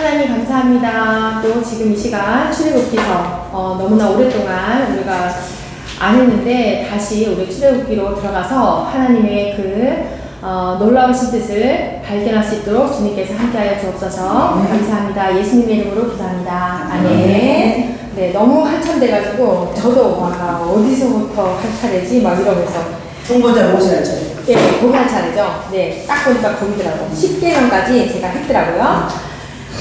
하나님 감사합니다. 또 지금 이 시간 출애굽기서 너무나 오랫동안 우리가 안 했는데 다시 우리 출애굽기로 들어가서 하나님의 놀라우신 뜻을 발견할 수 있도록 주님께서 함께하여 주옵소서. 감사합니다. 예수님의 이름으로 기도합니다. 아멘. 네, 너무 한참 돼가지고 저도 막 어디서부터 할 차례지 막 이러면서 중보자 모세 할 차례. 네, 거기 할 차례죠. 네, 딱 보니까 거기더라고요. 10계명까지 제가 했더라고요.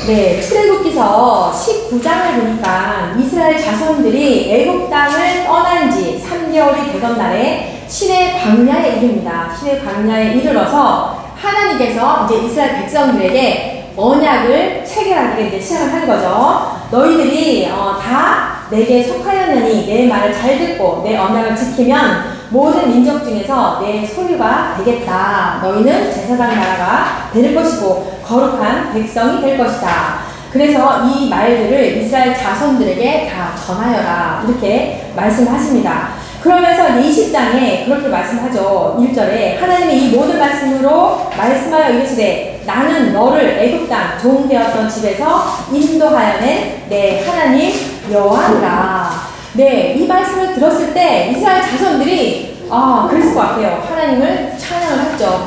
네, 출애굽기서 19장을 보니까 이스라엘 자손들이 애굽 땅을 떠난 지 3개월이 되던 날에 시내 광야에 이릅니다. 시내 광야에 이르러서 하나님께서 이제 이스라엘 백성들에게 언약을 체결하기를 이제 시작을 하는 거죠. 너희들이 다 내게 속하였느니 내 말을 잘 듣고 내 언약을 지키면 모든 민족 중에서 내 소유가 되겠다. 너희는 제사장 나라가 될 것이고 거룩한 백성이 될 것이다. 그래서 이 말들을 이스라엘 자손들에게 다 전하여라. 이렇게 말씀하십니다. 그러면서 20장에 그렇게 말씀하죠. 1절에 하나님이 이 모든 말씀으로 말씀하여 이르시되 나는 너를 애굽 땅 종되었던 집에서 인도하여 낸 내 하나님 여호와니라. 네, 이 말씀을 들었을 때 이스라엘 자손들이 그랬을 것 같아요. 하나님을 찬양을 했죠.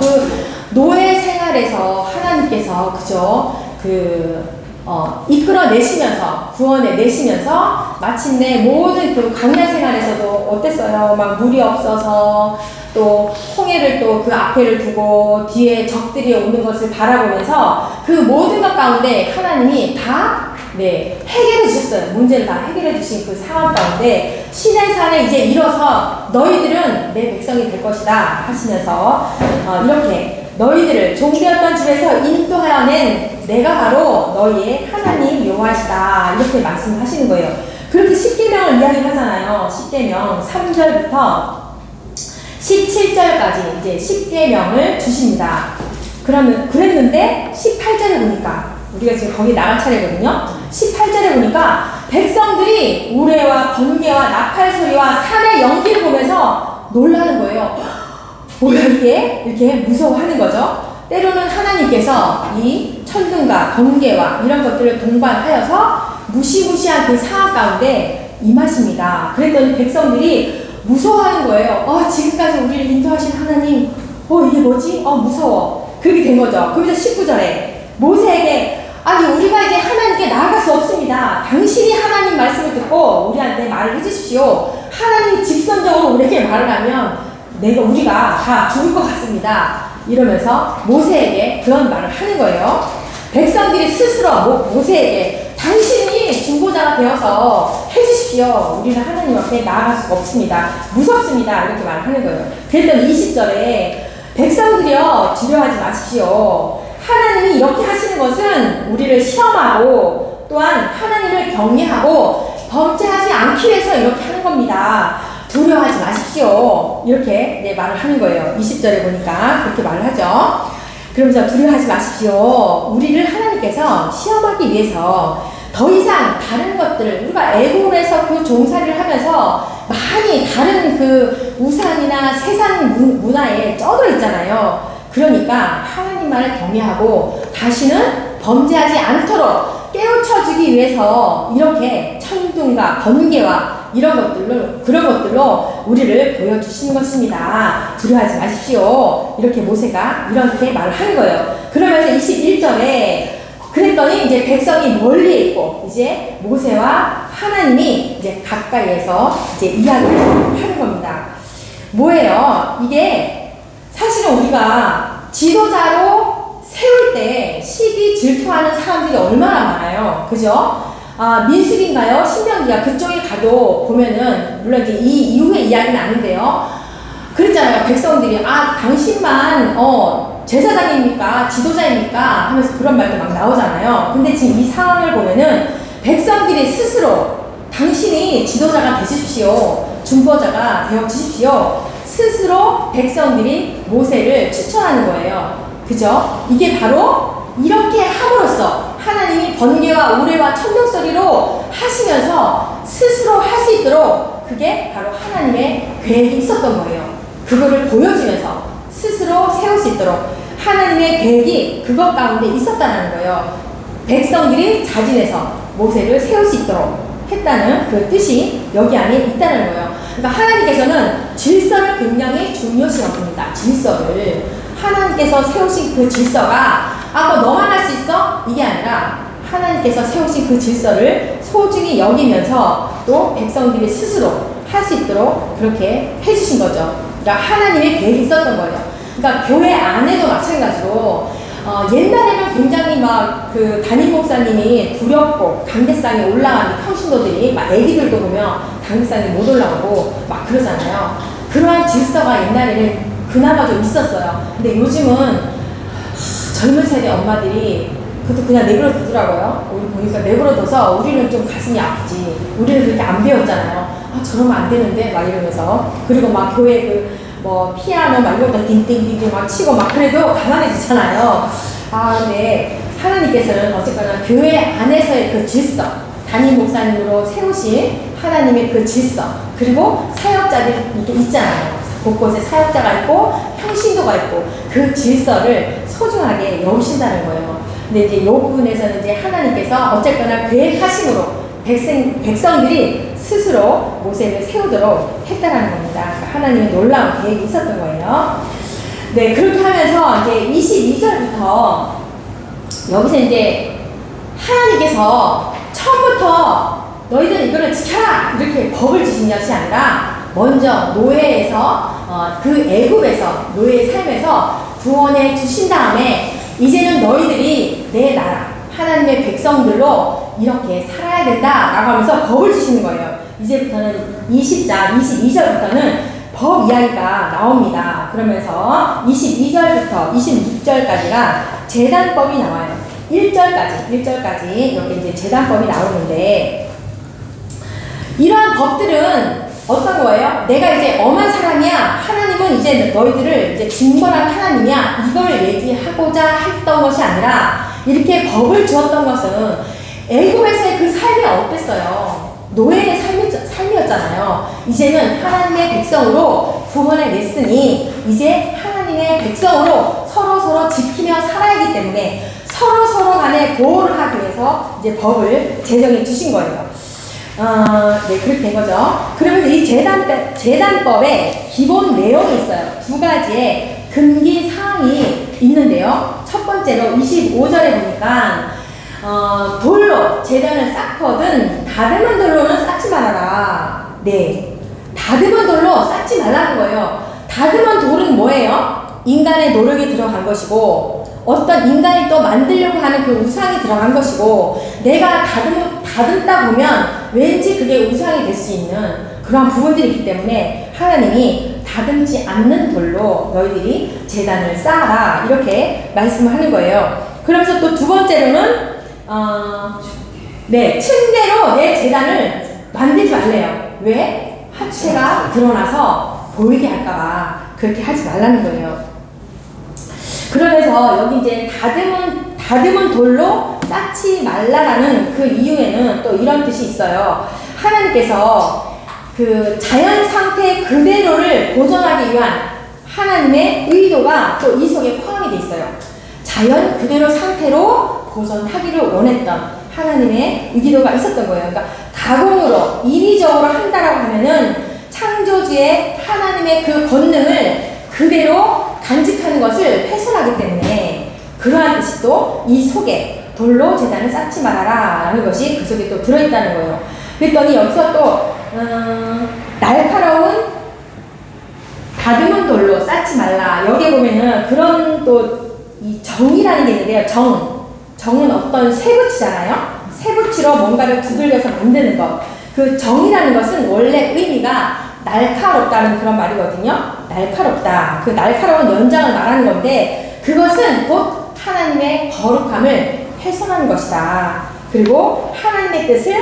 노예 생활에서 하나님께서 이끌어내시면서 구원해내시면서 마침내 모든 광야 생활에서도 어땠어요? 막 물이 없어서 또 홍해를 또 그 앞에를 두고 뒤에 적들이 오는 것을 바라보면서 그 모든 것 가운데 하나님이 다 해결해 주셨어요. 문제를 다 해결해 주신 그 상황 가운데 시내산에 이제 일어서 너희들은 내 백성이 될 것이다 하시면서 이렇게 너희들을 종되었던 집에서 인도하여 낸 내가 바로 너희의 하나님 여호와시다 이렇게 말씀하시는 거예요. 그렇게 10계명을 이야기하잖아요. 10계명 3절부터 17절까지 이제 10계명을 주십니다. 그랬는데 18절에 보니까 우리가 지금 거기 나갈 차례거든요. 18절에 보니까 백성들이 우레와 번개와 나팔 소리와 산의 연기를 보면서 놀라는 거예요. 뭐야 이게? 이렇게 무서워하는 거죠. 때로는 하나님께서 이 천둥과 번개와 이런 것들을 동반하여서 무시무시한 그 상황 가운데 임하십니다. 그랬더니 백성들이 무서워하는 거예요. 지금까지 우리를 인도하신 하나님, 이게 뭐지? 무서워. 그렇게 된 거죠. 그러면서 19절에 모세에게 아니 우리가 이제 하나님께 나아갈 수 없습니다. 당신이 하나님 말씀을 듣고 우리한테 말을 해주십시오. 하나님이 직선적으로 우리에게 말을 하면 우리가 다 죽을 것 같습니다. 이러면서 모세에게 그런 말을 하는 거예요. 백성들이 스스로 모세에게 당신이 중보자가 되어서 해주십시오. 우리는 하나님 앞에 나아갈 수가 없습니다. 무섭습니다. 이렇게 말을 하는 거예요. 그랬더니 20절에 백성들이여 두려워하지 마십시오. 하나님이 이렇게 하시는 것은 우리를 시험하고 또한 하나님을 경외하고 범죄하지 않기 위해서 이렇게 하는 겁니다. 두려워하지 마십시오. 이렇게 말을 하는 거예요. 20절에 보니까 그렇게 말을 하죠. 그러면서 두려워하지 마십시오. 우리를 하나님께서 시험하기 위해서 더 이상 다른 것들을 우리가 애굽에서 그 종살이를 하면서 많이 다른 그 우상이나 세상 문화에 쩌들어 있잖아요. 그러니까 하나님만을 경외하고 다시는 범죄하지 않도록 깨우쳐주기 위해서 이렇게 천둥과 번개와 그런 것들로 우리를 보여주시는 것입니다. 두려워하지 마십시오. 이렇게 모세가 이렇게 말을 하는 거예요. 그러면서 21절에 그랬더니 이제 백성이 멀리 있고 이제 모세와 하나님이 이제 가까이에서 이제 이야기를 하는 겁니다. 뭐예요? 이게 사실은 우리가 지도자로 세울 때 시기 질투하는 사람들이 얼마나 많아요. 그죠? 민수기인가요? 신명기가 그쪽에 가도 보면은 물론 이제 이 이후의 이야기는 아닌데요. 그랬잖아요. 백성들이 당신만 제사장입니까? 지도자입니까? 하면서 그런 말도 막 나오잖아요. 근데 지금 이 상황을 보면은 백성들이 스스로 당신이 지도자가 되십시오. 중보자가 되어 주십시오. 스스로 백성들이 모세를 추천하는 거예요. 그죠? 이게 바로 이렇게 함으로써 하나님이 번개와 우레와 천둥소리로 하시면서 스스로 할 수 있도록 그게 바로 하나님의 계획이 있었던 거예요. 그거를 보여주면서 스스로 세울 수 있도록 하나님의 계획이 그것 가운데 있었다는 거예요. 백성들이 자진해서 모세를 세울 수 있도록 했다는 그 뜻이 여기 안에 있다는 거예요. 그러니까 하나님께서는 질서를 굉장히 중요시 여깁니다. 질서를. 하나님께서 세우신 그 질서가 뭐 너만 할 수 있어? 이게 아니라 하나님께서 세우신 그 질서를 소중히 여기면서 또 백성들이 스스로 할 수 있도록 그렇게 해주신 거죠. 그러니까 하나님의 계획이 있었던 거예요. 그러니까 교회 안에도 마찬가지로 옛날에는 굉장히 막 그 담임 목사님이 두렵고 강대상에 올라가는 평신도들이 막 애기들도 보면 강대상에 못 올라오고 막 그러잖아요. 그러한 질서가 옛날에는 그나마 좀 있었어요. 근데 요즘은 젊은 세대 엄마들이 그것도 그냥 내버려 두더라고요. 우리 보니까 내버려 둬서 우리는 좀 가슴이 아프지. 우리는 그렇게 안 배웠잖아요. 저러면 안 되는데 막 이러면서. 그리고 막 교회 피아노 막 이런 거 띵띵띵띵 막 치고 막 그래도 가만히 두잖아요. 근데 하나님께서는 어쨌거나 교회 안에서의 그 질서, 담임 목사님으로 세우신 하나님의 그 질서, 그리고 사역자들이 이렇게 있잖아요. 곳곳에 사역자가 있고 평신도가 있고 그 질서를 소중하게 여기신다는 거예요. 근데 이제 이 부분에서는 이제 하나님께서 어쨌거나 계획하심으로 백성들이 스스로 모세를 세우도록 했다라는 겁니다. 그러니까 하나님의 놀라운 계획이 있었던 거예요. 네, 그렇게 하면서 이제 22절부터 여기서 이제 하나님께서 처음부터 너희들 이거를 지켜라! 이렇게 법을 주신 것이 아니라 먼저 노예에서 그 애굽에서 노예의 삶에서 구원해 주신 다음에 이제는 너희들이 내 나라 하나님의 백성들로 이렇게 살아야 된다라고 하면서 법을 주시는 거예요. 이제부터는 22절부터는 법 이야기가 나옵니다. 그러면서 22절부터 26절까지가 제단법이 나와요. 1절까지 이렇게 이제 제단법이 나오는데 이러한 법들은 어떤 거예요? 내가 이제 엄한 사람이야. 하나님은 이제 너희들을 이제 징벌한 하나님이야. 이걸 얘기하고자 했던 것이 아니라 이렇게 법을 주었던 것은 애굽에서의 그 삶이 어땠어요? 노예의 삶이었잖아요. 이제는 하나님의 백성으로 구원을 냈으니 이제 하나님의 백성으로 서로 지키며 살아야 하기 때문에 서로 간에 보호를 하기 위해서 이제 법을 제정해 주신 거예요. 네, 그렇게 된 거죠. 그러면서 이 제단법에 기본 내용이 있어요. 두 가지의 금기 사항이 있는데요. 첫 번째로 25절에 보니까 돌로 제단을 쌓거든 다듬은 돌로는 쌓지 말아라. 네, 다듬은 돌로 쌓지 말라는 거예요. 다듬은 돌은 뭐예요? 인간의 노력이 들어간 것이고 어떤 인간이 또 만들려고 하는 그 우상이 들어간 것이고 내가 다듬다 보면 왠지 그게 우상이 될 수 있는 그런 부분들이 있기 때문에 하나님이 다듬지 않는 돌로 너희들이 제단을 쌓아라 이렇게 말씀을 하는 거예요. 그러면서 또 두 번째로는 층대로 내 제단을 만들지 말래요. 왜? 하체가 드러나서 보이게 할까봐 그렇게 하지 말라는 거예요. 그러면서 여기 이제 다듬은 돌로 쌓지 말라라는 그 이유에는 또 이런 뜻이 있어요. 하나님께서 그 자연 상태 그대로를 보존하기 위한 하나님의 의도가 또 이 속에 포함이 돼 있어요. 자연 그대로 상태로 보존하기를 원했던 하나님의 의도가 있었던 거예요. 그러니까 가공으로 인위적으로 한다라고 하면은 창조주의 하나님의 그 권능을 그대로 간직하는 것을 훼손하기 때문에 그러한 뜻이 또 이 속에 돌로 제단을 쌓지 말아라 라는 것이 그 속에 또 들어있다는 거예요. 그랬더니 여기서 또 날카로운 다듬은 돌로 쌓지 말라. 여기에 보면은 그런 또 이 정이라는 게 있는데요. 정은 어떤 쇠붙이잖아요. 쇠붙이로 뭔가를 두들겨서 만드는 것. 그 정이라는 것은 원래 의미가 날카롭다는 그런 말이거든요. 날카롭다. 그 날카로운 연장을 말하는 건데 그것은 곧 하나님의 거룩함을 훼손하는 것이다. 그리고 하나님의 뜻을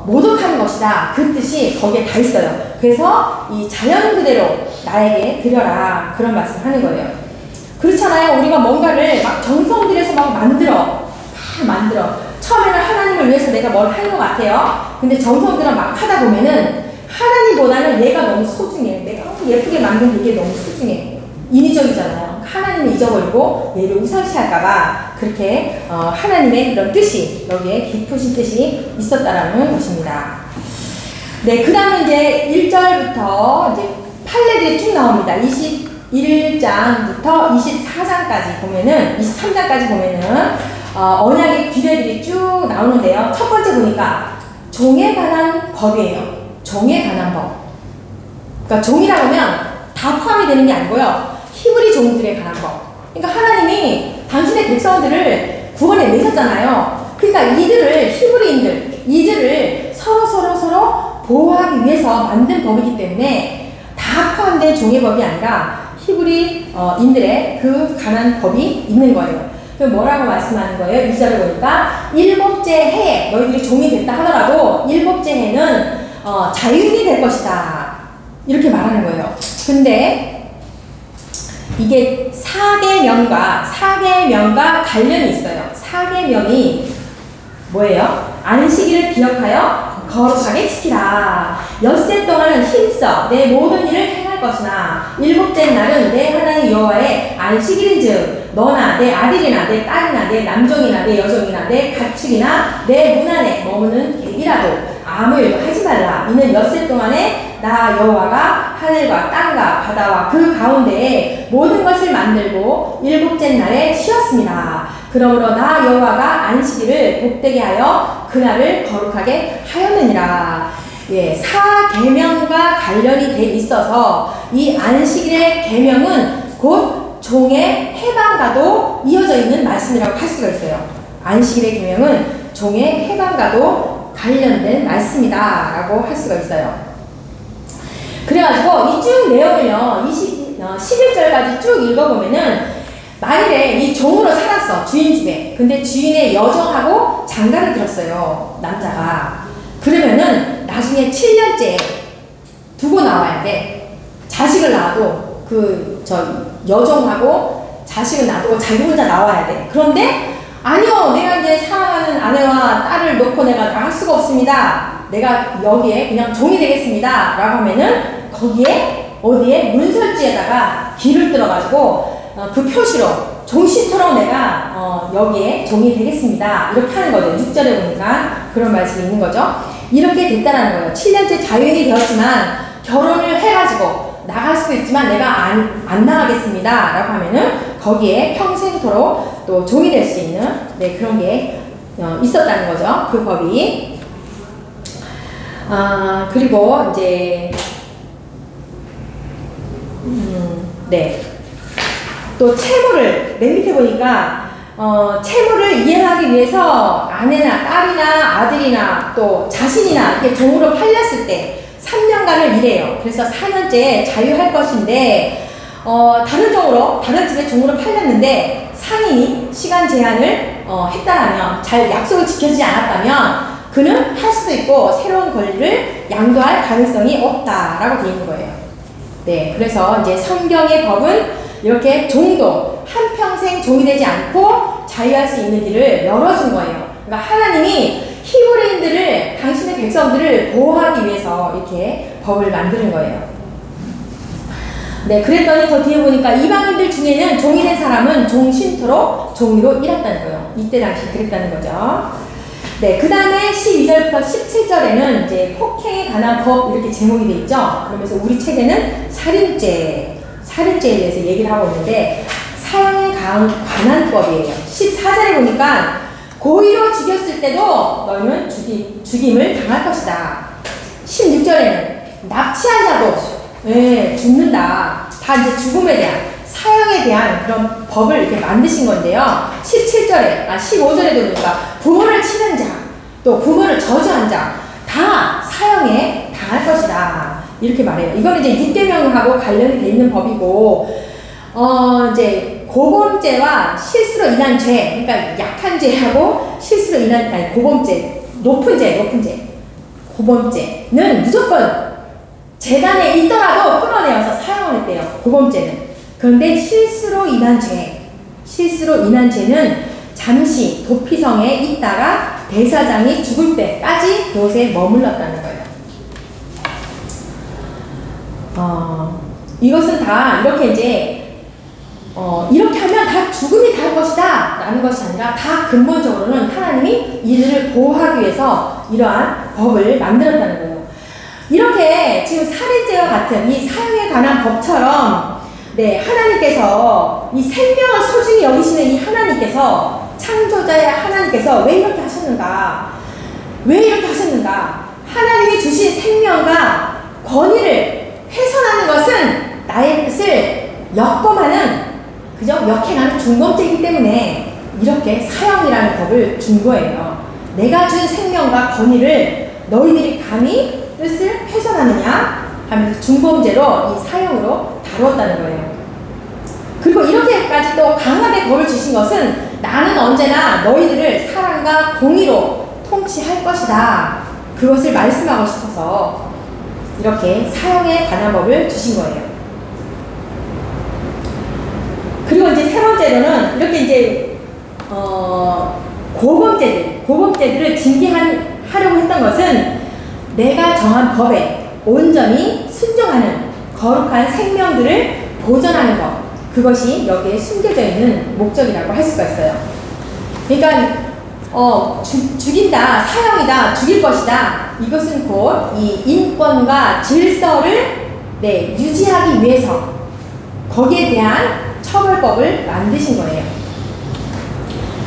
모독하는 것이다. 그 뜻이 거기에 다 있어요. 그래서 이 자연 그대로 나에게 드려라. 그런 말씀을 하는 거예요. 그렇잖아요. 우리가 뭔가를 막 정성 들여서 막 만들어. 처음에는 하나님을 위해서 내가 뭘 하는 것 같아요. 근데 정성 들여 막 하다 보면은 하나님보다는 얘가 너무 소중해. 내가 예쁘게 만든 게 너무 소중해. 인위적이잖아요. 하나님을 잊어버리고 얘를 우상시할까봐 그렇게 하나님의 그런 뜻이 여기에 깊으신 뜻이 있었다라는 것입니다. 네, 그 다음에 이제 1절부터 이제 판례들이 쭉 나옵니다. 21장부터 24장까지 보면은, 23장까지 보면은, 언약의 규례들이 쭉 나오는데요. 첫 번째 보니까, 종에 관한 법이에요. 종에 관한 법. 그러니까 종이라고 하면 다 포함이 되는 게 아니고요. 히브리 종들에 관한 법. 그러니까 하나님이 당신의 백성들을 구원에 내셨잖아요. 그러니까 이들을, 히브리인들, 이들을 서로 보호하기 위해서 만든 법이기 때문에 다 포함된 종의 법이 아니라 히브리인들의 그 관한 법이 있는 거예요. 그 뭐라고 말씀하는 거예요? 2절을 보니까 일곱째 해에 너희들이 종이 됐다 하더라도 일곱째 해는 자유인이 될 것이다. 이렇게 말하는 거예요. 근데 이게 사계명과 관련이 있어요. 사계명이 뭐예요? 안식일을 기억하여 거룩하게 지키라. 엿새 동안은 힘써 내 모든 일을 행할 것이나 일곱째 날은 내 하나님 여호와의 안식일인즉 너나 내 아들이나 내 딸이나 내 남종이나 내 여종이나 내 가축이나 내 문 안에 머무는 객이라도 아무 일도 하지 말라. 이는 엿새 동안에 나 여호와가 하늘과 땅과 바다와 그 가운데에 모든 것을 만들고 일곱째 날에 쉬었습니다. 그러므로 나 여호와가 안식일을 복되게 하여 그날을 거룩하게 하였느니라. 예, 사계명과 관련이 돼 있어서 이 안식일의 계명은 곧 종의 해방과도 이어져 있는 말씀이라고 할 수가 있어요. 안식일의 계명은 종의 해방과도 관련된 말씀이다 라고 할 수가 있어요. 그래가지고 이 쭉 내용을요 11절까지 쭉 읽어보면은 만일에 이 종으로 살았어, 주인 집에. 근데 주인의 여종하고 장가를 들었어요, 남자가. 그러면은 나중에 7년째 두고 나와야 돼. 자식을 낳아도 여종하고 자식을 놔두고 자기 혼자 나와야 돼. 그런데 아니요, 내가 이제 사랑하는 아내와 딸을 놓고 내가 나갈 수가 없습니다. 내가 여기에 그냥 종이 되겠습니다 라고 하면은 거기에 어디에 문설지에다가 길을 뚫어가지고 그 표시로 종신토록 내가 여기에 종이 되겠습니다 이렇게 하는 거죠. 6절에 보니까 그런 말씀이 있는 거죠. 이렇게 됐다라는 거예요. 7년째 자유인이 되었지만 결혼을 해가지고 나갈 수도 있지만 내가 안 나가겠습니다 라고 하면은 거기에 평생토록 또 종이 될 수 있는 그런 게 있었다는 거죠. 그 법이. 그리고 이제 또 채무를 맨 밑에 보니까 채무를 이행하기 위해서 아내나 딸이나 아들이나 또 자신이나 이렇게 종으로 팔렸을 때 3년간을 일해요. 그래서 4년째 자유할 것인데 다른 집에 종으로 팔렸는데 상인이 시간 제한을 했다라면 잘 약속을 지켜지지 않았다면 그는 할 수도 있고 새로운 권리를 양도할 가능성이 없다라고 되어 있는 거예요. 네, 그래서 이제 성경의 법은 이렇게 종도 한평생 종이 되지 않고 자유할 수 있는 길을 열어준 거예요. 그러니까 하나님이 히브리인들을, 당신의 백성들을 보호하기 위해서 이렇게 법을 만드는 거예요. 네, 그랬더니 더 뒤에 보니까 이방인들 중에는 종이 된 사람은 종신토록 종이로 일했다는 거예요. 이때 당시 그랬다는 거죠. 네, 그 다음에 12절부터 17절에는 이제 폭행에 관한 법 이렇게 제목이 돼 있죠. 그러면서 우리 책에는 살인죄에 대해서 얘기를 하고 있는데 사형에 관한 법이에요. 14절에 보니까 고의로 죽였을 때도 너희는 죽임을 당할 것이다. 16절에는 납치한 자도 죽는다. 다 이제 죽음에 대한, 사형에 대한 그런 법을 이렇게 만드신 건데요. 15절에 보니까 부모를 치는 자, 또 부모를 저주한 자, 다 사형에 당할 것이다. 이렇게 말해요. 이거는 이제 6계명하고 관련이 돼 있는 법이고, 이제 고범죄와 실수로 인한 죄, 그러니까 약한 죄하고 실수로 인한, 고범죄, 높은 죄, 고범죄는 무조건 재단에 있더라도 끊어내어서 사형을 했대요. 고범죄는. 그런데 실수로 인한 죄는 잠시 도피성에 있다가 대사장이 죽을 때까지 그곳에 머물렀다는 거예요. 이것은 다 이렇게 이제 이렇게 하면 다 죽음이 닿을 것이다 라는 것이 아니라 다 근본적으로는 하나님이 이들을 보호하기 위해서 이러한 법을 만들었다는 거예요. 이렇게 지금 살인죄와 같은 이 사형에 관한 법처럼 네, 하나님께서 이 생명을 소중히 여기시는 이 하나님께서 창조자의 하나님께서 왜 이렇게 하셨는가? 왜 이렇게 하셨는가? 하나님이 주신 생명과 권위를 훼손하는 것은 나의 뜻을 역범하는 그저 역행하는 중범죄이기 때문에 이렇게 사형이라는 법을 준 거예요. 내가 준 생명과 권위를 너희들이 감히 뜻을 훼손하느냐 하면서 중범죄로 이 사형으로 다루었다는 거예요. 그리고 이렇게까지 또 강하게 법을 주신 것은 나는 언제나 너희들을 사랑과 공의로 통치할 것이다. 그것을 말씀하고 싶어서 이렇게 사형에 관한 법을 주신 거예요. 그리고 이제 세 번째로는 이렇게 이제 고범죄들을 징계하려고 했던 것은 내가 정한 법에 온전히 순종하는 거룩한 생명들을 보존하는 것, 그것이 여기에 숨겨져 있는 목적이라고 할 수가 있어요. 그러니까 죽인다, 사형이다, 죽일 것이다. 이것은 곧 이 인권과 질서를 유지하기 위해서 거기에 대한 처벌법을 만드신 거예요.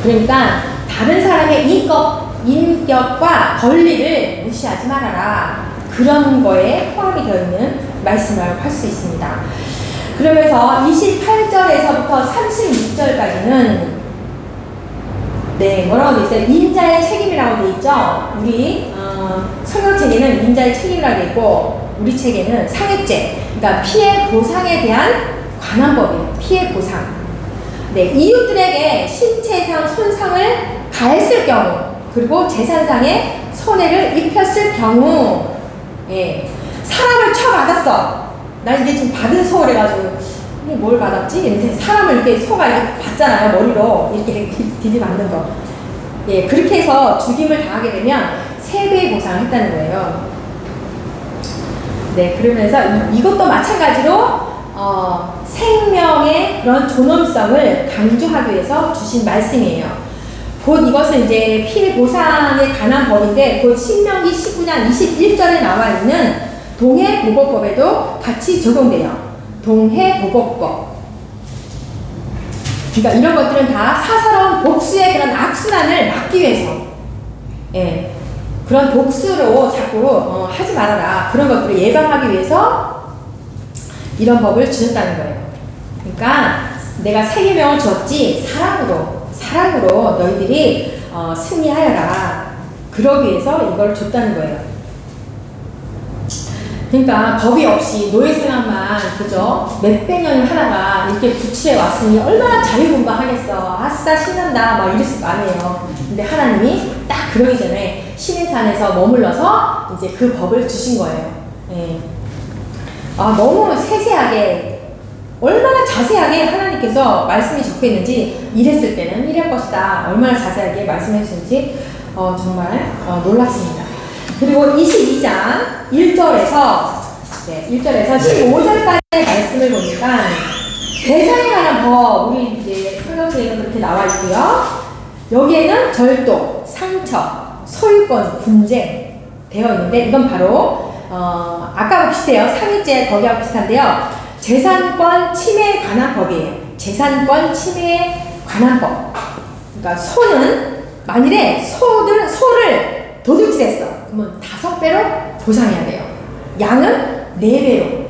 그러니까 다른 사람의 인격과 권리를 무시하지 말아라. 그런 거에 포함이 되어 있는 말씀이라고 할 수 있습니다. 그러면서 28절에서부터 36절까지는 뭐라고 되어 있어요? 인자의 책임이라고 되어 있죠? 우리 성경책에는 인자의 책임이라고 되어 있고 우리 책에는 상해죄, 그러니까 피해 보상에 대한 관한 법이에요. 피해 보상. 이웃들에게 신체상 손상을 가했을 경우, 그리고 재산상의 손해를 입혔을 경우, 사람을 쳐맞았어. 나 이게 지금 받은 소를 해가지고, 이게 뭘 받았지? 이렇게 사람을 이렇게 소가 이렇게 받잖아요. 머리로. 이렇게 디디맞는 거. 그렇게 해서 죽임을 당하게 되면 3배의 보상을 했다는 거예요. 그러면서 이것도 마찬가지로 생명의 그런 존엄성을 강조하기 위해서 주신 말씀이에요. 곧 이것은 이제 피해 보상에 관한 법인데 곧 신명기 19장 21절에 나와 있는 동해보복법에도 같이 적용돼요. 동해보복법. 그러니까 이런 것들은 다 사사로운 복수의 그런 악순환을 막기 위해서 그런 복수로 자꾸 하지 말아라. 그런 것들을 예방하기 위해서 이런 법을 주셨다는 거예요. 그러니까 내가 새 계명을 주었지 사랑으로 너희들이 승리하여라. 그러기 위해서 이걸 줬다는 거예요. 그러니까 법이 없이 노예 생활만 그죠? 몇백 년을 하다가 이렇게 구치해 왔으니 얼마나 자유분방하겠어. 아싸 신난다 막 이랬을 거 아니에요. 근데 하나님이 딱 그러기 전에 신의 산에서 머물러서 이제 그 법을 주신 거예요. 너무 세세하게 얼마나 자세하게 하나님께서 말씀이 적혀 있는지 이랬을 때는 이럴 것이다. 얼마나 자세하게 말씀해 주신지 정말 놀랐습니다. 그리고 22장 1절에서 15절까지의 말씀을 보니까 대상에 관한 법, 우리 이제 성경책에는 그렇게 나와 있고요. 여기에는 절도, 상처, 소유권, 분쟁 되어 있는데 이건 바로 아까와 비슷해요. 상해죄 거기하고 비슷한데요. 재산권 침해에 관한 법이에요. 재산권 침해에 관한 법. 그러니까 소는 만일에 소를 도둑질했어. 그러면 5배로 보상해야 돼요. 양은 4배로.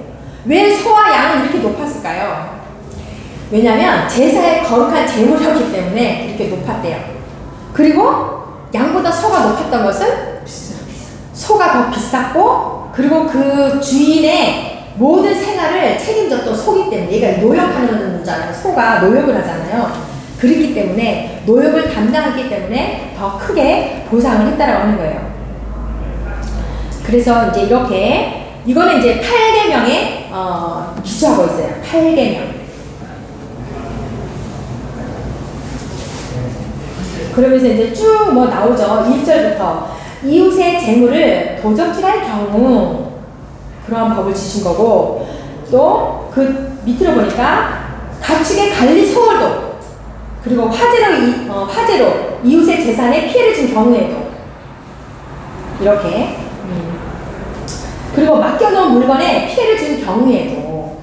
왜 소와 양은 이렇게 높았을까요? 왜냐하면 제사의 거룩한 제물이었기 때문에 이렇게 높았대요. 그리고 양보다 소가 높았던 것은 소가 더 비쌌고, 그리고 그 주인의 모든 생활을 책임졌던 소기 때문에, 얘가 노역하는 거잖아요. 소가 노역을 하잖아요. 그렇기 때문에 노역을 담당했기 때문에 더 크게 보상을 했다라고 하는 거예요. 그래서 이제 이렇게 이거는 이제 8계명에 기초하고 있어요. 8계명. 그러면서 이제 쭉 뭐 나오죠. 1절부터 이웃의 재물을 도적질할 경우 그러한 법을 주신 거고, 또 그 밑으로 보니까 가축의 관리 소홀도, 그리고 화재로 이웃의 재산에 피해를 준 경우에도 이렇게 그리고 맡겨놓은 물건에 피해를 준 경우에도,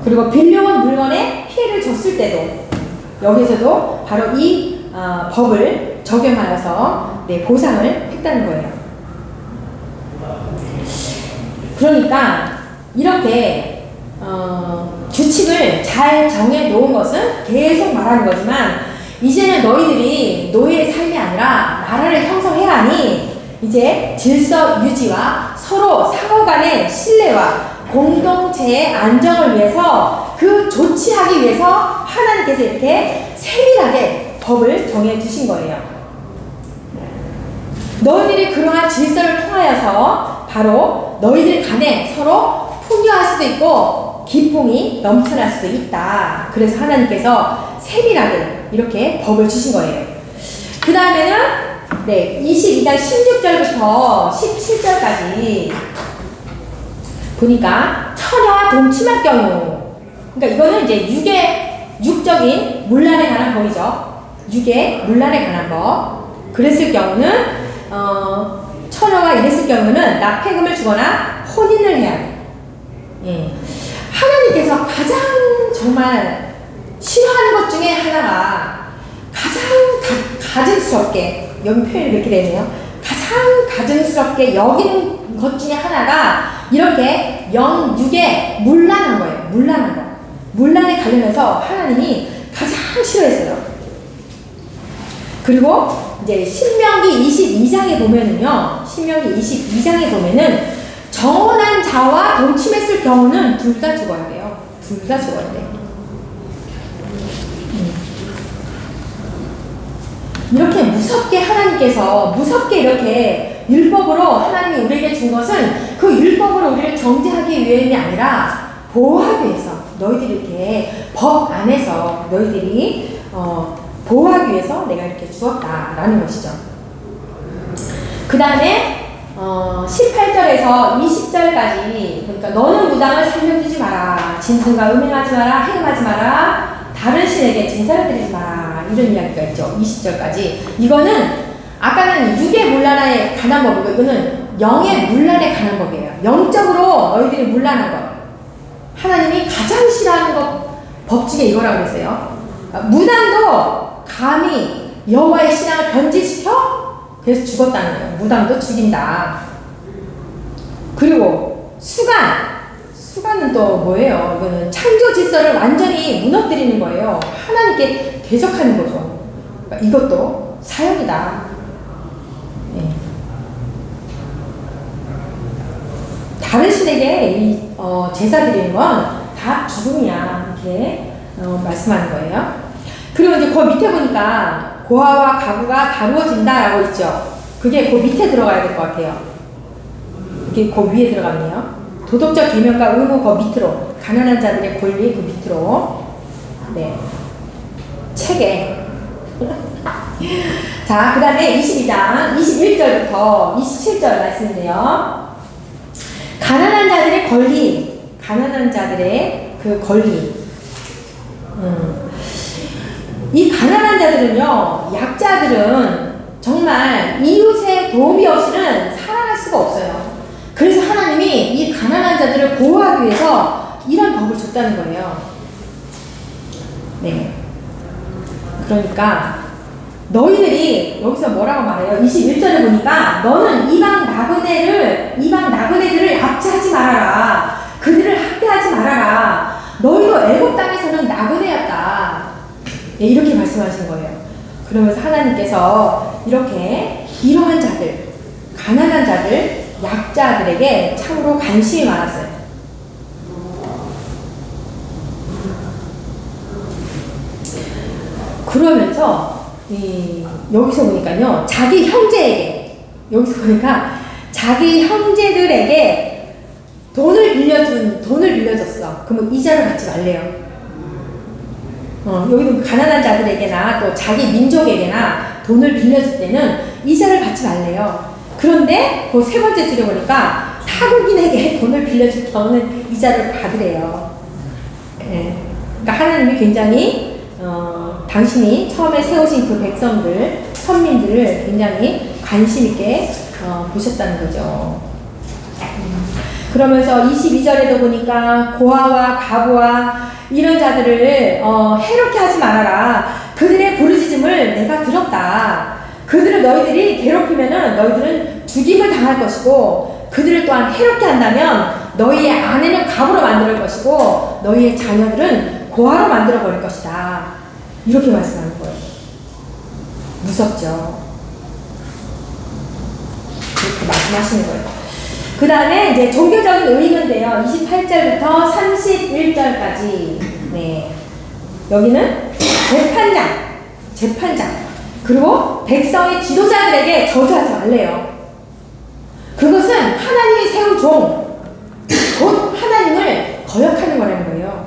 그리고 빌려온 물건에 피해를 줬을 때도 여기서도 바로 이 법을 적용하여서 보상을 했다는 거예요. 그러니까 이렇게 규칙을 잘 정해 놓은 것은 계속 말하는 거지만, 이제는 너희들이 노예의 삶이 아니라 나라를 형성해야 하니 이제 질서 유지와 서로 상호 간의 신뢰와 공동체의 안정을 위해서, 그 조치하기 위해서 하나님께서 이렇게 세밀하게 법을 정해 두신 거예요. 너희들이 그러한 질서를 통하여서 바로 너희들 간에 서로 풍요할 수도 있고 기쁨이 넘쳐날 수도 있다. 그래서 하나님께서 세밀하게 이렇게 법을 주신 거예요. 그 다음에는 22장 16절부터 17절까지 보니까 처녀와 동침할 경우, 그러니까 이거는 이제 육적인 문란에 관한 법이죠. 육의 문란에 관한 법. 그랬을 경우는 처녀가 이랬을 경우는 납폐금을 주거나 혼인을 해야 돼. 예. 하나님께서 가장 정말 싫어하는 것 중에 하나가, 가장 가증스럽게, 여기 표현이 그렇게 되네요. 가장 가증스럽게 여기는 것 중에 하나가 이렇게 영육에 문란한 거예요. 문란한 거. 문란에 관련해서 하나님이 가장 싫어했어요. 그리고 이제 신명기 22장에 보면은요, 신명기 22장에 보면은 정혼한 자와 동침했을 경우는 둘 다 죽어야 돼요. 둘 다 죽어야 돼. 이렇게 무섭게 하나님께서 무섭게 이렇게 율법으로 하나님이 우리에게 준 것은 그 율법으로 우리를 정죄하기 위함이 아니라 보호하기 위해서, 너희들이 이렇게 법 안에서 너희들이 보호하기 위해서 내가 이렇게 주었다라는 것이죠. 그 다음에 18절에서 20절까지, 그러니까 너는 무당을 살려주지 마라, 진술과 음행하지 마라, 행음하지 마라, 다른 신에게 제사를 드리지 마라, 이런 이야기가 있죠. 20절까지. 이거는 아까는 육의 문란에 관한 법이고, 이거는 영의 문란에 관한 법이에요. 영적으로 너희들이 문란한 것, 하나님이 가장 싫어하는 법 중에 이거라고 그랬어요. 무당도 감히 여호와의 신앙을 변질시켜? 그래서 죽었다는 거예요. 무당도 죽인다. 그리고 수간은 또 뭐예요? 이거는 창조 질서를 완전히 무너뜨리는 거예요. 하나님께 대적하는 거죠. 그러니까 이것도 사형이다. 네. 다른 신에게 제사 드리는 건 다 죽음이야. 이렇게 말씀하는 거예요. 그리고 이제 그 밑에 보니까 고아와 가구가 다루어진다라고 있죠. 그게 그 밑에 들어가야 될 것 같아요. 이게 그 위에 들어갔네요. 도덕적 계명과 의무 그 밑으로, 가난한 자들의 권리 그 밑으로. 네. 체계. 자, 그 다음에 22장 21절부터 27절 말씀인데요. 가난한 자들의 권리, 가난한 자들의 그 권리. 이 가난한 자들은요, 약자들은 정말 이웃의 도움이 없이는 살아갈 수가 없어요. 그래서 하나님이 이 가난한 자들을 보호하기 위해서 이런 법을 줬다는 거예요. 네. 그러니까 너희들이 여기서 뭐라고 말해요? 21절에 보니까 너는 이방 나그네들을 압제하지 말아라. 그들을 학대하지 말아라. 너희도 애굽 땅에서는 나그네였다. 네, 이렇게 말씀하신 거예요. 그러면서 하나님께서 이렇게 이러한 자들, 가난한 자들, 약자들에게 참으로 관심이 많았어요. 그러면서 여기서 보니까요, 자기 형제에게, 여기서 보니까 자기 형제들에게 돈을 빌려줬어. 그러면 이자를 받지 말래요. 여기도 가난한 자들에게나 또 자기 민족에게나 돈을 빌려줄 때는 이자를 받지 말래요. 그런데 그 세 번째 줄에 보니까 타국인에게 돈을 빌려줄 경우는 이자를 받으래요. 네. 그러니까 하나님이 굉장히 당신이 처음에 세우신 그 백성들, 선민들을 굉장히 관심 있게 보셨다는 거죠. 그러면서 22절에도 보니까 고아와 과부와 이런 자들을 해롭게 하지 말아라. 그들의 부르짖음을 내가 들었다. 그들을 너희들이 괴롭히면은 너희들은 죽임을 당할 것이고, 그들을 또한 해롭게 한다면 너희의 아내는 과부로 만들 것이고 너희의 자녀들은 고아로 만들어 버릴 것이다. 이렇게 말씀하는 거예요. 무섭죠. 그렇게 말씀하시는 거예요. 그 다음에 이제 종교적인 의문인데요. 28절부터 31절까지. 네. 여기는 재판장. 그리고 백성의 지도자들에게 저주하지 말래요. 그것은 하나님이 세운 종, 곧 하나님을 거역하는 거라는 거예요.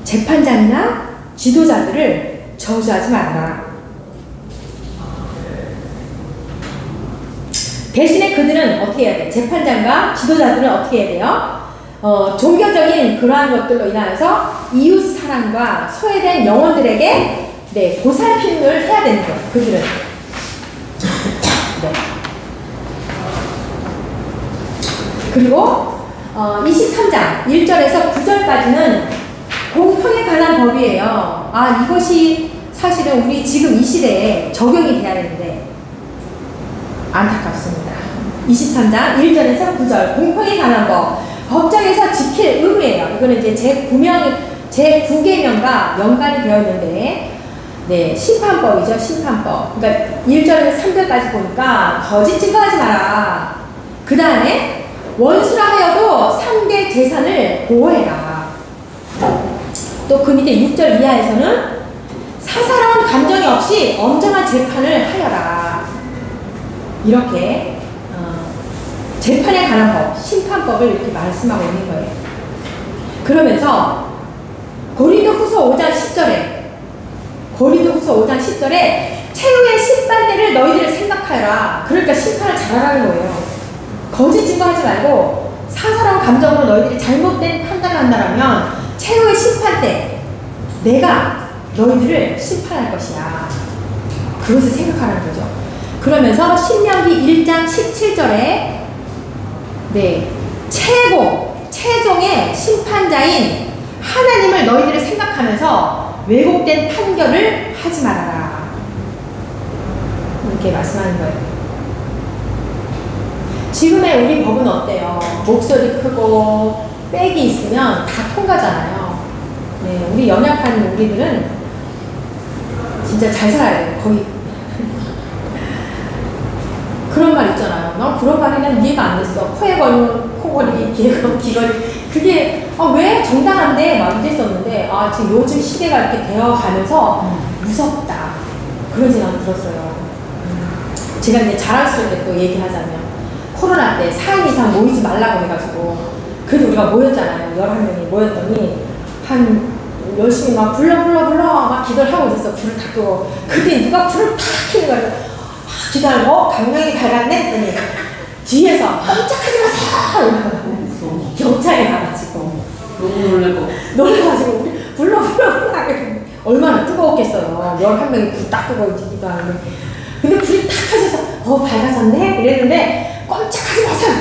재판장이나 지도자들을 저주하지 말아라. 대신에 그들은 어떻게 해야 돼? 재판장과 지도자들은 어떻게 해야 돼요? 종교적인 그러한 것들로 인하여서 이웃 사랑과 소외된 영혼들에게 보살핌을 해야 되는 거예요. 그들은. 네. 그리고 23장 1절에서 9절까지는 공평에 관한 법이에요. 이것이 사실은 우리 지금 이 시대에 적용이 돼야 되는데 안타깝습니다. 23장 1절에서 9절 공평에 관한 법, 법정에서 지킬 의무예요. 이거는 이제 제9계명과 연관이 되어 있는데, 네, 심판법이죠. 심판법. 그러니까 1절에서 3절까지 보니까 거짓 증거하지 마라. 그 다음에 원수라 하여도 상대 재산을 보호해라. 또 그 밑에 6절 이하에서는 사사로운 감정이 없이 엄정한 재판을 하여라. 이렇게 재판에 관한 법, 심판법을 이렇게 말씀하고 있는 거예요. 그러면서 고린도후서 5장 10절에 최후의 심판대를 너희들을 생각하여라. 그러니까 심판을 잘하라는 거예요. 거짓 증거하지 말고 사사로운 감정으로 너희들이 잘못된 판단을 한다면 최후의 심판 때 내가 너희들을 심판할 것이야. 그것을 생각하라는 거죠. 그러면서 신명기 1장 17절에 최종의 심판자인 하나님을 너희들을 생각하면서 왜곡된 판결을 하지 말아라. 이렇게 말씀하는 거예요. 지금의 우리 법은 어때요? 목소리 크고 빽이 있으면 다 통과잖아요. 네, 우리 연약한 우리들은 진짜 잘 살아야 돼요. 거의 그런 말 있잖아요. 나 그런 말이 난 이해가 안 됐어. 코에 걸린 코걸이, 귀걸이. 그게 왜 정당한데 막 이랬었는데 지금 요즘 시대가 이렇게 되어가면서 무섭다. 그런 생각이 들었어요. 제가 이제 자랑스럽게 또 얘기하자면 코로나 때 4인 이상 모이지 말라고 해가지고 그래도 우리가 모였잖아요. 11명이 모였더니 한 열심히 막 불러 막 기도를 하고 있었어. 불을 다 끄고. 그때 누가 불을 탁 켜는 거예요. 기다려, 강령이 달았네? 했더니 뒤에서 깜짝하지 마세요! 경찰이 와가지고 놀래가지고 불러 얼마나 뜨거웠겠어요. 11명이 불 딱 끄고 있기도 하는데. 근데 불이 탁 켜져서 밝아졌네? 이랬는데 깜짝하지 마세요!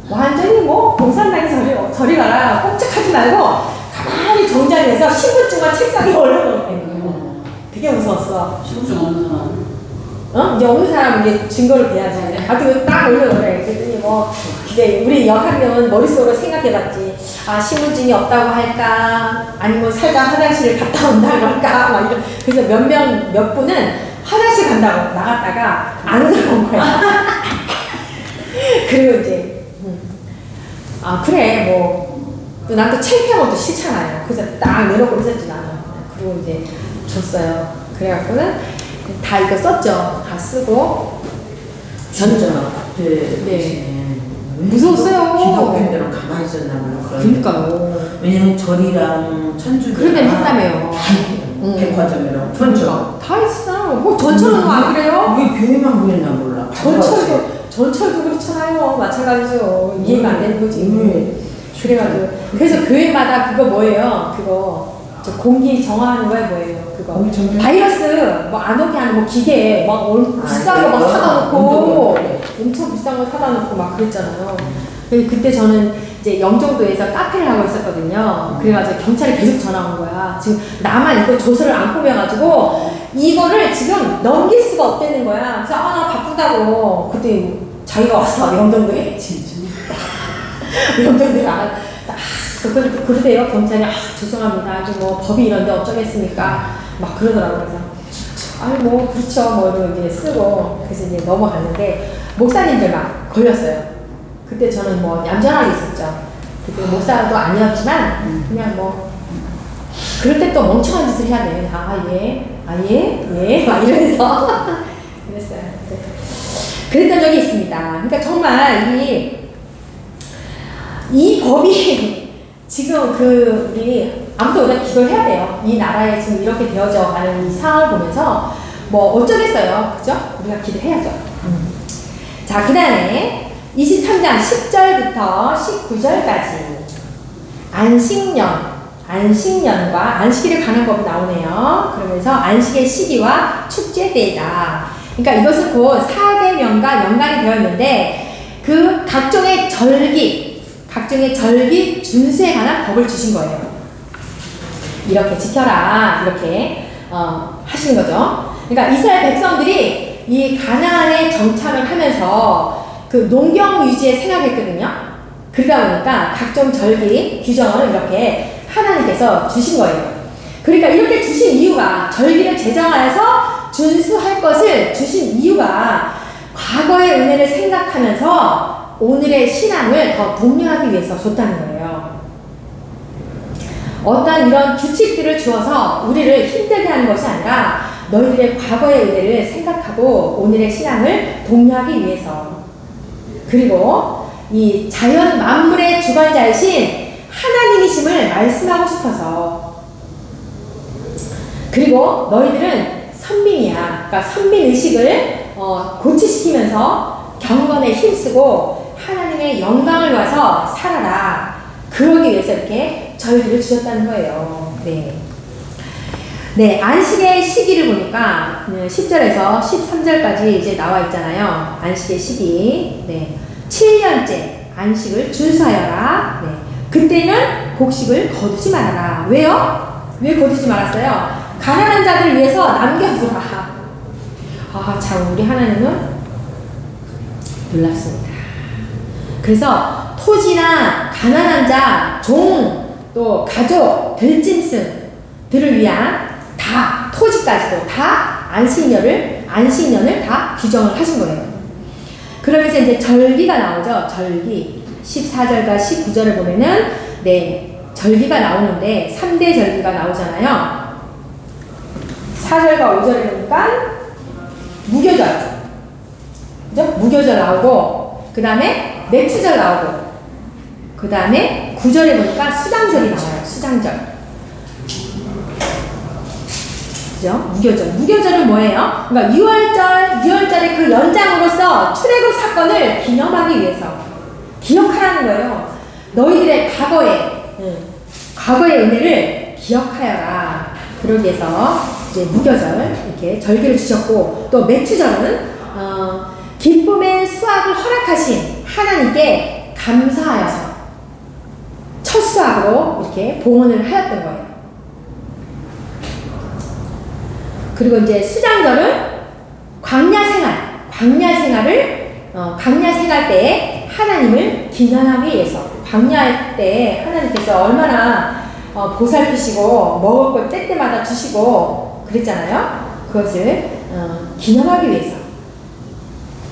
완전히 공산당에 저리 가라. 깜짝하지 말고 가만히 정자리에서 신분증과 책상에 올려놓은 그게 무서웠어. 신분증 없는 사람. 이제 없는 사람은 이제 증거를 대야지. 하여튼 딱 올려놓으래. 그랬더니 이제 우리 11명은 머릿속으로 생각해봤지. 신분증이 없다고 할까? 아니면 살짝 화장실을 갔다 온다고 할까? 막 이런. 그래서 몇 분은 화장실 간다고 나갔다가 안 들어온 거야. 그리고 이제, 그래, 난 또 창피한 것도 싫잖아요. 그래서 딱 내놓고 있었지, 나는. 그리고 이제 줬어요. 그래갖고는 다 이거 썼죠. 다 쓰고. 진짜. 네. 무서웠어요. 기독교인들은 가만히 있었나 몰라. 그러니까요. 왜냐면 절이랑 천주교. 그런 데 했다며요. 백화점이랑 전철. 다 있어. 전철은 안 그래요? 왜 교회만 보였나 몰라. 전철도 그렇잖아요. 마찬가지죠. 이해가 안 되는 거지. 그래가지고. 그래서 교회마다 그거 뭐예요? 그거 저 공기 정화하는 거야 뭐예요? 그거. 공기 정화? 바이러스 뭐 안 오게 하는 뭐 기계 막 비싼 거 막 사다 놓고 엄청 비싼 거 사다 놓고 막 그랬잖아요. 그때 저는 이제 영종도에서 카페를 하고 있었거든요. 그래가지고 경찰이 계속 전화 온 거야. 지금 나만 이거 조서를 안 꾸며가지고 이거를 지금 넘길 수가 없다는 거야. 그래서 나 바쁘다고. 그때 자기가 왔어 영종도에. 영종도에 나가. 그러대요 경찰이. 죄송합니다. 아주 뭐 법이 이런데 어쩌겠습니까? 막 그러더라고요. 그래서 아니 뭐 그렇죠 뭐 이러고 이제 쓰고 그래서 이제 넘어갔는데 목사님들만 걸렸어요. 그때 저는 뭐 얌전하게 있었죠. 그때 목사도 아니었지만 그냥 뭐 그럴 때 또 멍청한 짓을 해야 돼요. 예, 막 이러면서 그랬어요. 그랬던 적이 있습니다. 그러니까 정말 이 법이 지금 우리 아무튼 우리가 기도를 해야 돼요. 이 나라에 지금 이렇게 되어져 가는 이 상황을 보면서 뭐 어쩌겠어요. 그죠? 우리가 기도해야죠. 자, 그 다음에 23장 10절부터 19절까지 안식년과 안식일에 관한 법이 나오네요. 그러면서 안식의 시기와 축제 때이다. 그러니까 이것은 곧 사계명과 연관이 되어 있는데 그 각종의 절기 준수에 관한 법을 주신 거예요. 이렇게 지켜라 이렇게 하시는 거죠. 그러니까 이스라엘 백성들이 이 가나안에 정착을 하면서 그 농경 유지에 생활했거든요. 그러다 보니까 각종 절기 규정을 이렇게 하나님께서 주신 거예요. 그러니까 이렇게 주신 이유가 절기를 제정하여서 준수할 것을 주신 이유가 과거의 은혜를 생각하면서 오늘의 신앙을 더 독려하기 위해서 줬다는 거예요. 어떤 이런 규칙들을 주어서 우리를 힘들게 하는 것이 아니라 너희들의 과거의 은혜를 생각하고 오늘의 신앙을 독려하기 위해서. 그리고 이 자연 만물의 주관자이신 하나님이심을 말씀하고 싶어서. 그리고 너희들은 선민이야. 그러니까 선민의식을 고취시키면서 경건에 힘쓰고 하나님의 영광을 와서 살아라. 그러기 위해서 이렇게 절기를 주셨다는 거예요. 네, 안식의 시기를 보니까 10절에서 13절까지 이제 나와 있잖아요. 안식의 시기. 7년째 안식을 준수하여라. 그때는 곡식을 거두지 말아라. 왜요? 왜 거두지 말았어요? 가난한 자들을 위해서 남겨두라. 참 우리 하나님은 놀랍습니다. 그래서 토지나 가난한 자, 종, 또 가족, 들짐승들을 위한 다 토지까지도 다 안식년을 다 규정을 하신 거예요. 그러면서 이제 절기가 나오죠. 절기 14절과 19절을 보면은 절기가 나오는데 3대 절기가 나오잖아요. 4절과 5절에 보니까 무교절, 그죠? 무교절 나오고 그 다음에 매추절 나오고 그 다음에 9절에 보니까 수장절이 나와요. 수장절. 그죠? 무교절은 뭐예요? 그러니까 6월절의 그 연장으로서 출애굽 사건을 기념하기 위해서 기억하라는 거예요. 너희들의 과거의 은혜를 기억하여라. 그러기 위해서 이제 무교절 이렇게 절기를 주셨고 또 매추절은 기쁨의 수확을 허락하신 하나님께 감사하여서 첫 수확으로 이렇게 봉헌을 하였던 거예요. 그리고 이제 수장절은 광야 생활 때에 하나님을 기념하기 위해서 광야 때 하나님께서 얼마나 보살피시고 먹을 걸 때때마다 주시고 그랬잖아요. 그것을 기념하기 위해서.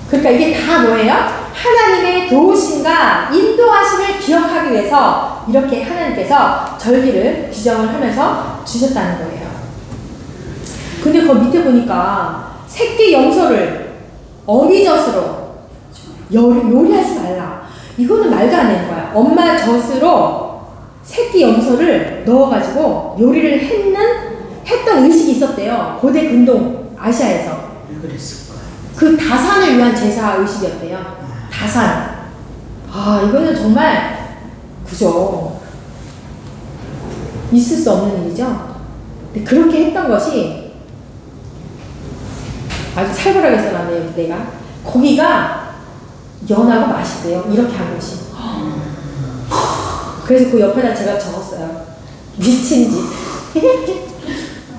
그러니까 이게 다 뭐예요? 하나님의 도우심과 인도하심을 기억하기 위해서 이렇게 하나님께서 절기를 규정을 하면서 주셨다는 거예요. 근데 그 밑에 보니까 새끼 염소를 어미젖으로 요리하지 말라. 이거는 말도 안 되는 거야. 엄마 젖으로 새끼 염소를 넣어가지고 요리를 했던 의식이 있었대요. 고대 근동 아시아에서. 그랬을 거야. 그 다산을 위한 제사 의식이었대요. 다산. 이거는 정말 그죠. 있을 수 없는 일이죠. 근데 그렇게 했던 것이 아주 살벌하게 써놨네요. 내가 고기가 연하고 맛있대요. 이렇게 한 것이. 그래서 그 옆에다 제가 적었어요. 미친 짓.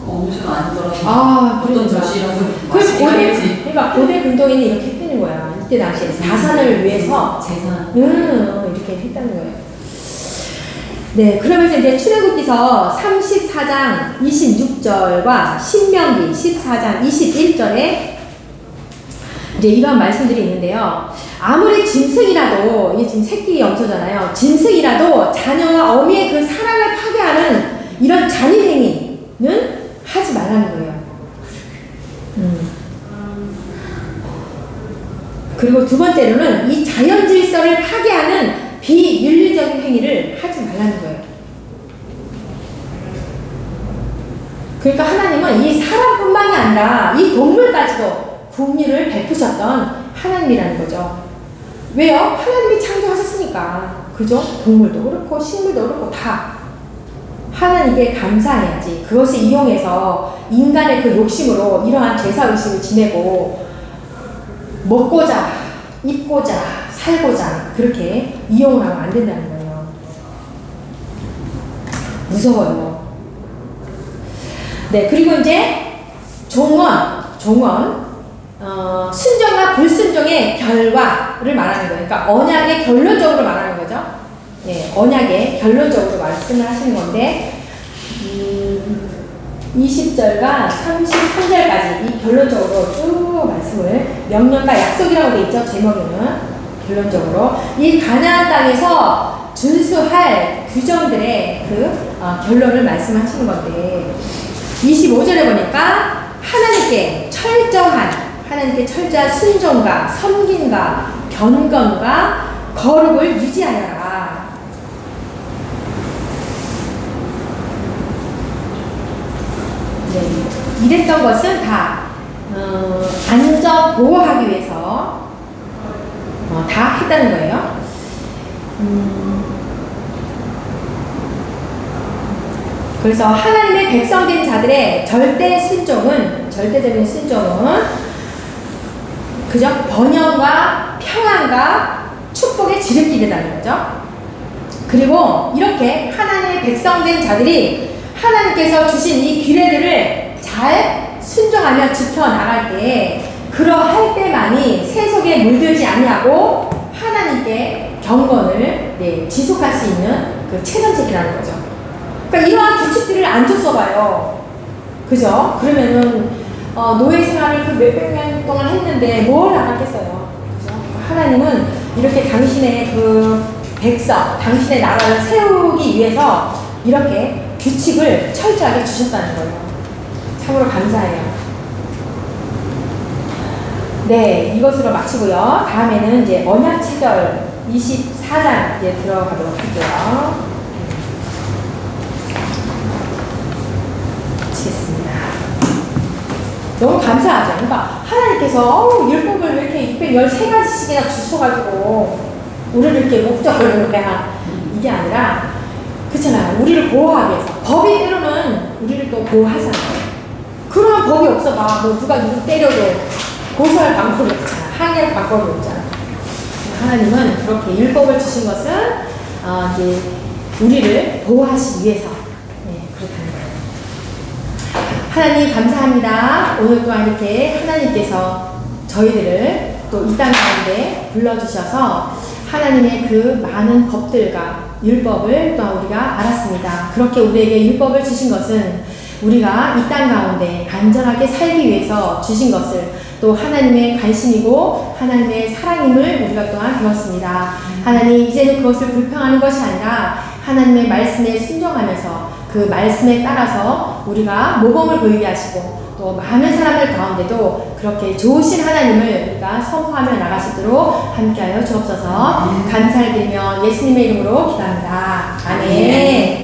엄청 안 돌아서 아, 어떤 그러니까. 도시라서 그래서 그러니까 고대 근동에는 이렇게 뜨는 거야. 이때 당시에 사산을 위해서 재산 이렇게 했다는 거예요. 네, 그러면서 이제 출애굽기서 34장 26절과 신명기 14장 21절에 이제 이런 말씀들이 있는데요. 아무리 짐승이라도, 이게 지금 새끼 염소잖아요. 짐승이라도 자녀와 어미의 그 사랑을 파괴하는 이런 잔인행위는 하지 말라는 거예요. 그리고 두 번째로는 이 자연 질서를 파괴하는 비윤리적인 행위를 하지 말라는 거예요. 그러니까 하나님은 이 사람뿐만이 아니라 이 동물까지도 긍휼을 베푸셨던 하나님이라는 거죠. 왜요? 하나님이 창조하셨으니까. 그죠? 동물도 그렇고 식물도 그렇고 다 하나님께 감사해야지. 그것을 이용해서 인간의 그 욕심으로 이러한 제사의식을 지내고 먹고자, 입고자, 살고자 그렇게 이용을 하면 안 된다는 거예요. 무서워요. 네, 그리고 이제 종원, 순종과 불순종의 결과를 말하는 거예요. 그러니까 언약의 결론적으로 말하는 거죠. 네, 언약의 결론적으로 말씀을 하시는 건데 20절과 33절까지 이 결론적으로 쭉 말씀을 명령과 약속이라고 돼 있죠. 제목에는 결론적으로 이 가나안 땅에서 준수할 규정들의 그 결론을 말씀하시는 건데 25절에 보니까 하나님께 철저한 순종과 섬김과 경건과 거룩을 유지하여라. 네, 이랬던 것은 다 안전 보호하기 위해서 다 했다는 거예요. 그래서 하나님의 백성된 자들의 절대적인 순종은 그저 번영과 평안과 축복의 지름길이라는 거죠. 그리고 이렇게 하나님의 백성된 자들이 하나님께서 주신 이 규례들을 잘 순종하며 지켜나갈 때 그러할 때만이 세속에 물들지 아니하고 하나님께 경건을 지속할 수 있는 그 최선책이라는 거죠. 그러니까 이러한 규칙들을 안 줬어봐요. 그죠? 그러면은 노예 생활을 그 몇백 년 동안 했는데 뭘 알았겠어요. 그죠? 하나님은 이렇게 당신의 그 백성, 당신의 나라를 세우기 위해서 이렇게 규칙을 철저하게 주셨다는 거예요. 참으로 감사해요. 네, 이것으로 마치고요. 다음에는 이제 언약체절 24장 이제 들어가도록 할게요. 마치겠습니다. 너무 감사하죠. 그러니까 하나님께서 율법을 이렇게 613가지씩이나 주셔가지고 우리를 이렇게 목적을 그냥 이게 아니라 그렇잖아요. 우리를 보호하기 위해서. 법이 때로는 우리를 또 보호하잖아요. 그런 법이 없어봐. 뭐 누가 누구 때려도 고소할 방법이 없잖아. 항의할 방법이 없잖아. 하나님은 그렇게 율법을 주신 것은 이제 우리를 보호하시기 위해서 그렇다는 거예요. 하나님 감사합니다. 오늘 또한 이렇게 하나님께서 저희들을 또 이 땅 가운데 불러주셔서 하나님의 그 많은 법들과 율법을 또 우리가 알았습니다. 그렇게 우리에게 율법을 주신 것은 우리가 이 땅 가운데 안전하게 살기 위해서 주신 것을 또 하나님의 관심이고 하나님의 사랑임을 우리가 또한 배웠습니다. 하나님 이제는 그것을 불평하는 것이 아니라 하나님의 말씀에 순종하면서 그 말씀에 따라서 우리가 모범을 보이게 하시고 또 많은 사람들 가운데도 그렇게 좋으신 하나님을 우리가 선포하며 나가시도록 함께하여 주옵소서. 감사를 드리며 예수님의 이름으로 기도합니다. 아멘.